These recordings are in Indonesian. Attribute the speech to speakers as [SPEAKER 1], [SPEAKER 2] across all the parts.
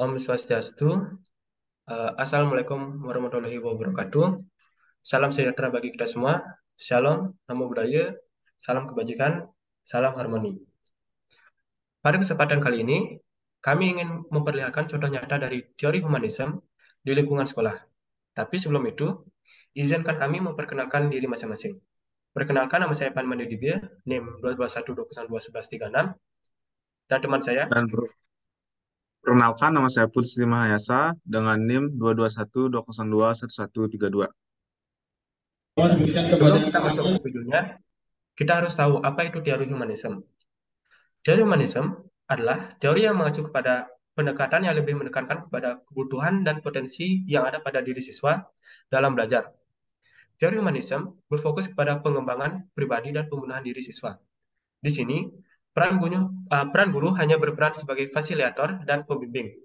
[SPEAKER 1] Om Swastiastu. Assalamualaikum warahmatullahi wabarakatuh. Salam sejahtera bagi kita semua. Shalom, namo buddhaya, salam kebajikan, salam harmoni. Pada kesempatan kali ini, kami ingin memperlihatkan contoh nyata dari teori humanisme di lingkungan sekolah. Tapi sebelum itu, izinkan kami memperkenalkan diri masing-masing. Perkenalkan, nama saya Pan Mandedibia, NIM 22120211136, dan teman saya.
[SPEAKER 2] Dan perkenalkan, nama saya Putri Mahayasa dengan NIM 22120211132.
[SPEAKER 1] Sebelum kita masuk ke videonya, kita harus tahu apa itu teori humanisme. Teori humanisme adalah teori yang mengacu kepada pendekatan yang lebih menekankan kepada kebutuhan dan potensi yang ada pada diri siswa dalam belajar. Teori humanisme berfokus kepada pengembangan pribadi dan pembenahan diri siswa. Di sini, peran guru hanya berperan sebagai fasilitator dan pembimbing.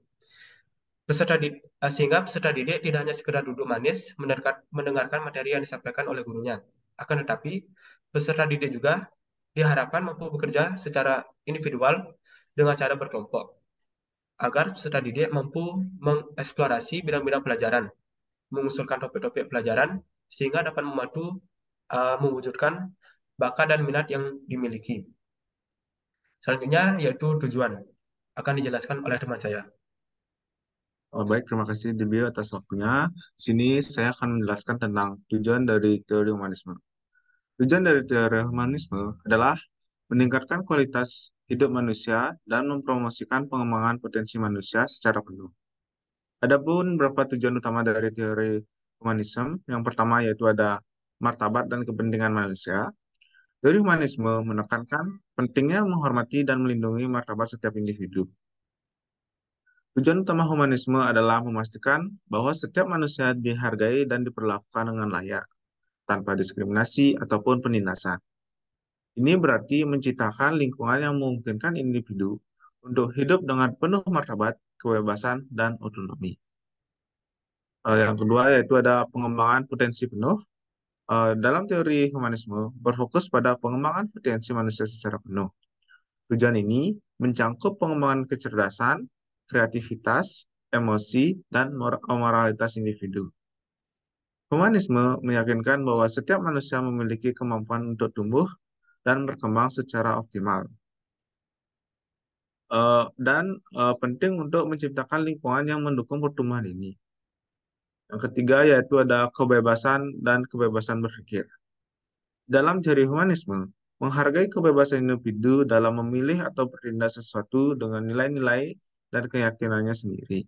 [SPEAKER 1] Sehingga peserta didik tidak hanya sekedar duduk manis mendengarkan materi yang disampaikan oleh gurunya. Akan tetapi, peserta didik juga diharapkan mampu bekerja secara individual dengan cara berkelompok, agar peserta didik mampu mengeksplorasi bidang-bidang pelajaran, mengusulkan topik-topik pelajaran, sehingga dapat membantu mewujudkan bakat dan minat yang dimiliki. Selanjutnya yaitu tujuan, akan dijelaskan oleh teman saya.
[SPEAKER 2] Baik, terima kasih Dibio atas waktunya. Di sini saya akan menjelaskan tentang tujuan dari teori humanisme. Tujuan dari teori humanisme adalah meningkatkan kualitas hidup manusia dan mempromosikan pengembangan potensi manusia secara penuh. Adapun beberapa tujuan utama dari teori humanisme, yang pertama yaitu ada martabat dan kepentingan manusia. Teori humanisme menekankan pentingnya menghormati dan melindungi martabat setiap individu. Tujuan utama humanisme adalah memastikan bahwa setiap manusia dihargai dan diperlakukan dengan layak, tanpa diskriminasi ataupun penindasan. Ini berarti menciptakan lingkungan yang memungkinkan individu untuk hidup dengan penuh martabat, kebebasan, dan otonomi. Yang kedua yaitu ada pengembangan potensi penuh. Dalam teori humanisme berfokus pada pengembangan potensi manusia secara penuh. Tujuan ini mencangkup pengembangan kecerdasan, kreativitas, emosi, dan moralitas individu. Humanisme meyakinkan bahwa setiap manusia memiliki kemampuan untuk tumbuh dan berkembang secara optimal. Dan penting untuk menciptakan lingkungan yang mendukung pertumbuhan ini. Yang ketiga yaitu ada kebebasan dan kebebasan berpikir. Dalam teori humanisme, menghargai kebebasan individu dalam memilih atau bertindak sesuatu dengan nilai-nilai dan keyakinannya sendiri.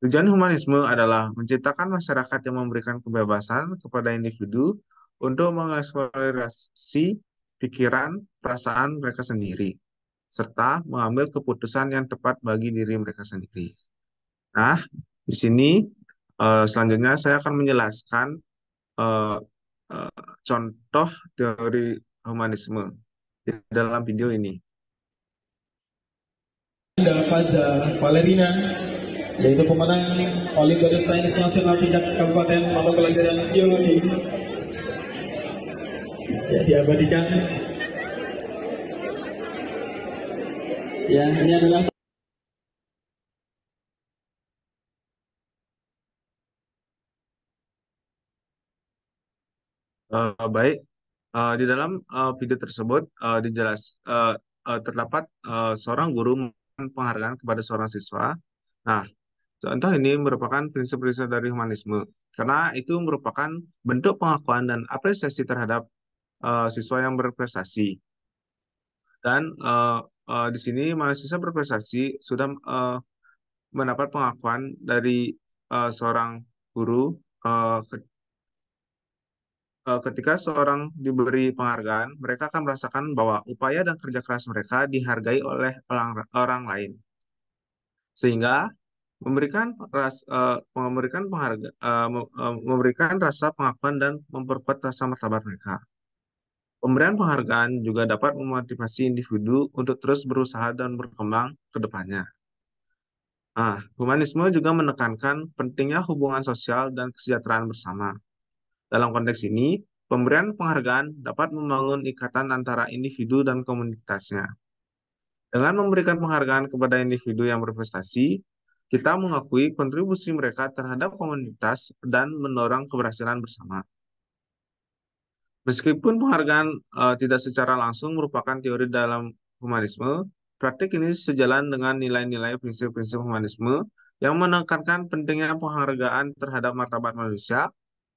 [SPEAKER 2] Tujuan humanisme adalah menciptakan masyarakat yang memberikan kebebasan kepada individu untuk mengeksplorasi pikiran, perasaan mereka sendiri, serta mengambil keputusan yang tepat bagi diri mereka sendiri. Nah, di sini selanjutnya saya akan menjelaskan eh, eh, contoh teori humanisme di dalam video ini.
[SPEAKER 3] Faza Valerina, yaitu pemenang Olimpiade Sains Nasional tingkat kabupaten mata pelajaran biologi, ya diabadikan. Ya, ini adalah
[SPEAKER 2] Baik, di dalam video tersebut terdapat seorang guru memberikan penghargaan kepada seorang siswa. Nah, contoh ini merupakan prinsip-prinsip dari humanisme, karena itu merupakan bentuk pengakuan dan apresiasi terhadap siswa yang berprestasi. Dan di sini mahasiswa berprestasi sudah mendapat pengakuan dari seorang guru ketika seorang diberi penghargaan, mereka akan merasakan bahwa upaya dan kerja keras mereka dihargai oleh orang lain, sehingga memberikan rasa pengakuan dan memperkuat rasa martabat mereka. Pemberian penghargaan juga dapat memotivasi individu untuk terus berusaha dan berkembang ke depannya. Humanisme juga menekankan pentingnya hubungan sosial dan kesejahteraan bersama. Dalam konteks ini, pemberian penghargaan dapat membangun ikatan antara individu dan komunitasnya. Dengan memberikan penghargaan kepada individu yang berprestasi, Kita mengakui kontribusi mereka terhadap komunitas dan mendorong keberhasilan bersama. Meskipun penghargaan tidak secara langsung merupakan teori dalam humanisme, praktik ini sejalan dengan nilai-nilai prinsip-prinsip humanisme yang menekankan pentingnya penghargaan terhadap martabat manusia,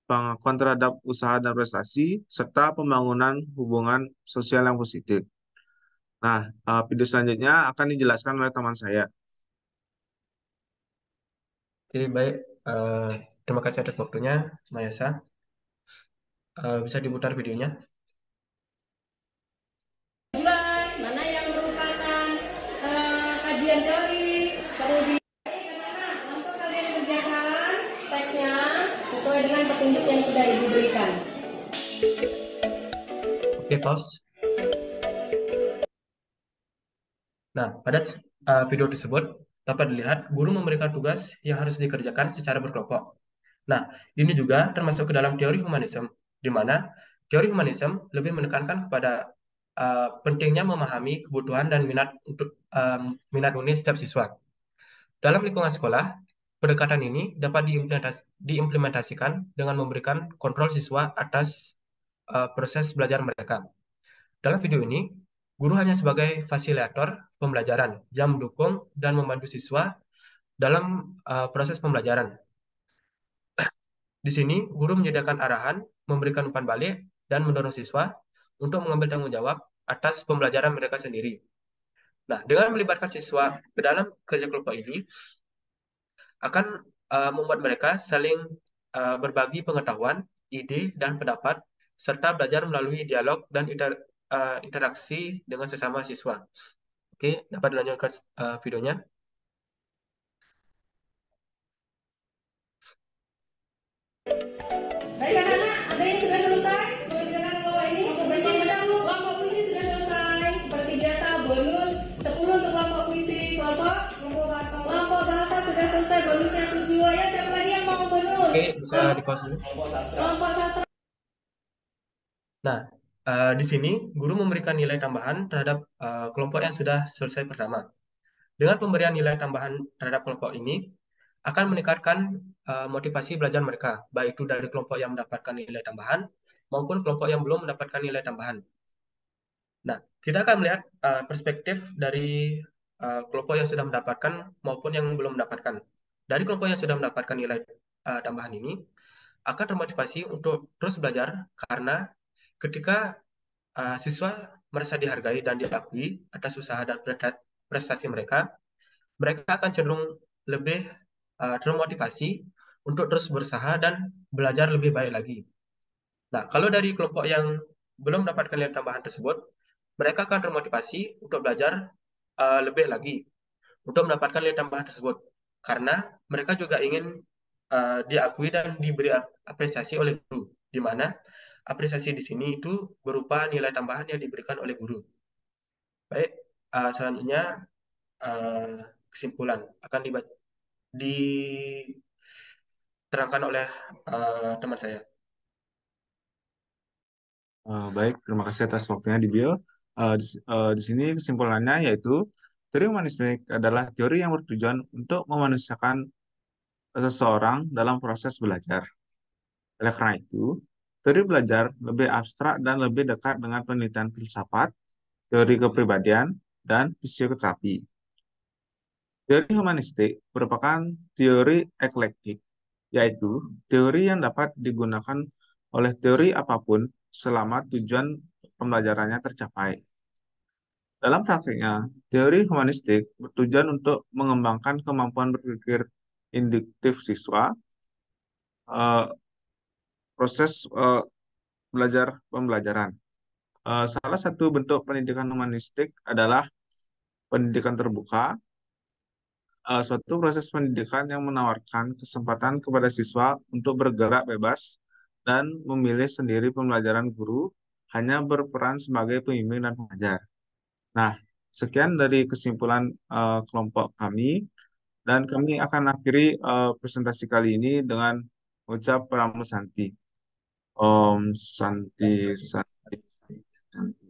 [SPEAKER 2] pengakuan terhadap usaha dan prestasi, serta pembangunan hubungan sosial yang positif. Nah, video selanjutnya akan dijelaskan oleh teman saya.
[SPEAKER 1] Oke, baik. Eh, Terima kasih atas waktunya, Mayasa. Bisa diputar videonya.
[SPEAKER 4] Tujuan, mana yang merupakan kajian teori, kemudian langsung kalian kerjakan teksnya sesuai dengan petunjuk yang sudah Ibu berikan.
[SPEAKER 1] Oke, pause. Nah, pada video tersebut dapat dilihat guru memberikan tugas yang harus dikerjakan secara berkelompok. Nah, ini juga termasuk ke dalam teori humanisme, di mana teori humanisme lebih menekankan kepada pentingnya memahami kebutuhan dan minat untuk minat unik setiap siswa. Dalam lingkungan sekolah, pendekatan ini dapat diimplementasikan dengan memberikan kontrol siswa atas proses belajar mereka. Dalam video ini, guru hanya sebagai fasilitator pembelajaran yang mendukung dan membantu siswa dalam proses pembelajaran. Di sini, guru menyediakan arahan, memberikan umpan balik, dan mendorong siswa untuk mengambil tanggung jawab atas pembelajaran mereka sendiri. Nah, dengan melibatkan siswa ke dalam kerja kelompok ini, akan membuat mereka saling berbagi pengetahuan, ide, dan pendapat, serta belajar melalui dialog dan interaksi dengan sesama siswa. Oke, dapat dilanjutkan videonya.
[SPEAKER 4] Baik anak-anak, ada yang sudah selesai mengerjakan kelompok ini? Kelompok puisi sudah selesai. Seperti biasa, bonus 10 untuk kelompok puisi. Kelompok bahasa sudah selesai, bonusnya 7. Ya, siapa lagi yang mau bonus?
[SPEAKER 1] Oke, bisa di-pause dulu.
[SPEAKER 4] Kelompok sastra.
[SPEAKER 1] Nah, di sini guru memberikan nilai tambahan terhadap kelompok yang sudah selesai pertama. Dengan pemberian nilai tambahan terhadap kelompok ini, akan meningkatkan motivasi belajar mereka, baik itu dari kelompok yang mendapatkan nilai tambahan maupun kelompok yang belum mendapatkan nilai tambahan. Nah, kita akan melihat perspektif dari kelompok yang sudah mendapatkan maupun yang belum mendapatkan. Dari kelompok yang sudah mendapatkan nilai tambahan ini, akan termotivasi untuk terus belajar karena ketika siswa merasa dihargai dan diakui atas usaha dan prestasi mereka, mereka akan cenderung lebih termotivasi untuk terus berusaha dan belajar lebih baik lagi. Nah, kalau dari kelompok yang belum mendapatkan nilai tambahan tersebut, mereka akan termotivasi untuk belajar lebih lagi untuk mendapatkan nilai tambahan tersebut. Karena mereka juga ingin diakui dan diberi apresiasi oleh guru, di mana apresiasi di sini itu berupa nilai tambahan yang diberikan oleh guru. Baik, selanjutnya kesimpulan akan diterangkan oleh teman saya.
[SPEAKER 2] Baik, terima kasih atas waktunya di Bio. Di sini kesimpulannya yaitu teori humanistik adalah teori yang bertujuan untuk memanusiakan seseorang dalam proses belajar. Oleh karena itu, teori belajar lebih abstrak dan lebih dekat dengan penelitian filsafat, teori kepribadian, dan fisioterapi. Teori humanistik merupakan teori eklektik, yaitu teori yang dapat digunakan oleh teori apapun selama tujuan pembelajarannya tercapai. Dalam praktiknya, teori humanistik bertujuan untuk mengembangkan kemampuan berpikir induktif siswa, eh, proses belajar pembelajaran. Salah satu bentuk pendidikan humanistik adalah pendidikan terbuka, suatu proses pendidikan yang menawarkan kesempatan kepada siswa untuk bergerak bebas dan memilih sendiri pembelajaran guru, hanya berperan sebagai pembimbing dan pengajar. Nah, sekian dari kesimpulan kelompok kami, dan kami akan akhiri presentasi kali ini dengan ucap Pramu Santi. Om Santi Santi Santi.